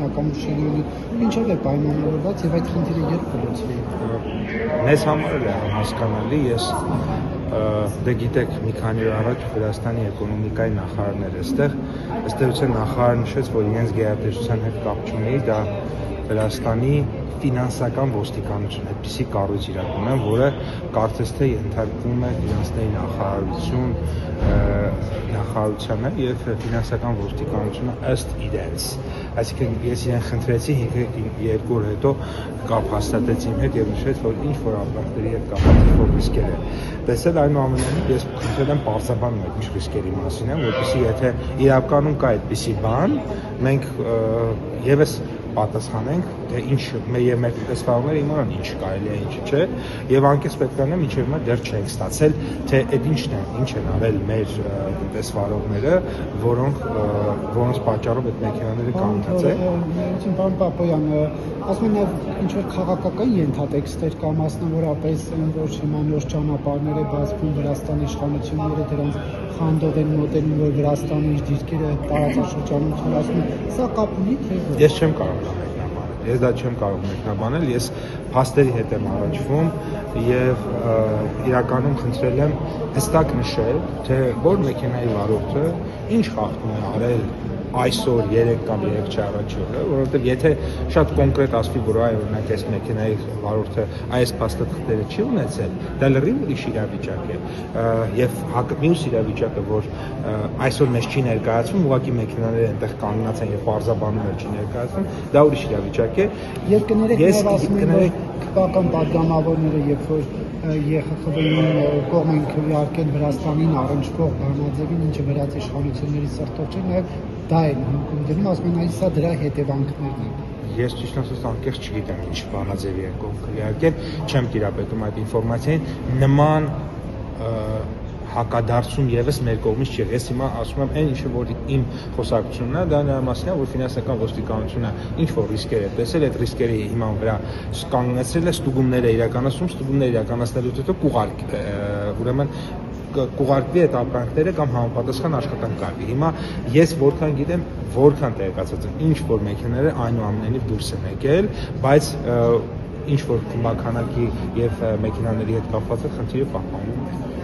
հիմնական ուժերի ինչով է պայմանավորված եւ այդ խնդիրը երբ կլուծվի։ Մեզ համար էլ է հասկանալի, ես դե գիտեք մի քանի օր առաջ Վրաստանի էկոնոմիկայի նախարարն էր այստեղ, ըստ էության նախարարը նշեց, որ իրենց գերատեսչության հետ կապ չունի, դա Վրաստանի ֆինանսական ոստիկանություն, այդպիսի կառույց իրականում է, որը կարծես թե ենթարկվում է ֆինանսների նախարարությանը եւ ֆինանսական ոստիկանությունը ըստ իրենց։ Այսինքն ես իրեն խնդրեցի 2 օր հետո կապ հաստատեց իմ հետ եւ նշեց, որ ինչ որ ապրանքների հետ կապված որ ռիսկեր է տեսել, այնուամենայնիվ ես խնդրել եմ բարձրաբանել այդ ինչ ռիսկերի մասին, որովհետեւ եթե իրականում կա այդպիսի բան, մենք եւս պատասխանենք, թե ինչ մեր տնտեսվարողները իմանան ինչ կարելի է, ինչ չէ, եւ անկես պետք է անեմ, ինչեւ դեռ չենք ստացել, թե այդ ինչ են արել մեր տնտեսվարողները, որոնց պատճառով այդ մեքենաները կանցած են։ Պարոն Պապոյան, ասում են ինչ որ քաղաքական ենթատեքստեր կա, մասնավորապես որ հիմա նոր ճանապարհներ է բացվում, Վրաստանի իշխանությունները դրանց խանդով են մոտենում, որ Վրաստանի իր դիրքերը տարածաշրջանում թույլատվում, սա կապ ունի թե ոչ։ Ես չեմ կարող մեկնաբանել, ես դա չեմ կարող մեկնաբանել, ես փաստերի հետ եմ առաջվում եւ իրականում խնդրել եմ հստակ նշել, թե որ մեքենայի վարորդը ինչ խախտում է արել այսօր 3 կամ 3 չառաջ օրը, որովհետև եթե շատ կոնկրետ ասվի, որ այ օրինակ այս մեքենայի վարորդը այս փաստաթղթերը չի ունեցել, դա լրիվ ուրիշ իրավիճակ է, եւ մյուս իրավիճակը, որ այսօր մեզ չի ներկայացվում, ուղղակի մեքենաները այնտեղ կանգնած են եւ պարզաբանում են չի ներկայացվում, դա ուրիշ իրավիճակ է։ Եվ կներեք նաև ասում են, որ քաղաքական պատգամավորները, երբ որ ԵԽԽՎ-ին կողմ են քվեարկել Վրաստանին առնչվող բանաձևին, ինչը վրաց իշխանությունների սրտով չէ, նաև դա են հնքում դնում, ասում են, սա դրա հետևանքներն են։ Ես ճիշտ ասած անկեղծ չգիտեմ ինչ բանաձևի են կողմ քվեարկել, չեմ տիրապետում այդ ինֆորմացիային, նման հակադարձում եւս մեր կողմից չի։ Ես հիմա ասում եմ այն ինչը որ իմ խոսակցությունն է, դա նրա մասն է, որ ֆինանսական ոստիկանությունը ինչ որ ռիսկեր է տեսել, այդ ռիսկերի հիման վրա կանգնեցրել է ստուգումներ է իրականացում, ստուգումներ իրականացնելուց հետո ուրեմն կուղարկվի այդ ապրանքները կամ համապատասխան աշխատանք կարվի։ Հիմա ես որքան գիտեմ, որքան տեղեկացած եմ, ինչ որ մեքենաները այնուամենայնիվ դուրս են եկել, բայց ինչ որ խմբականակի եւ մեքենաների հետ կապված խնդիրը պահպանվում է։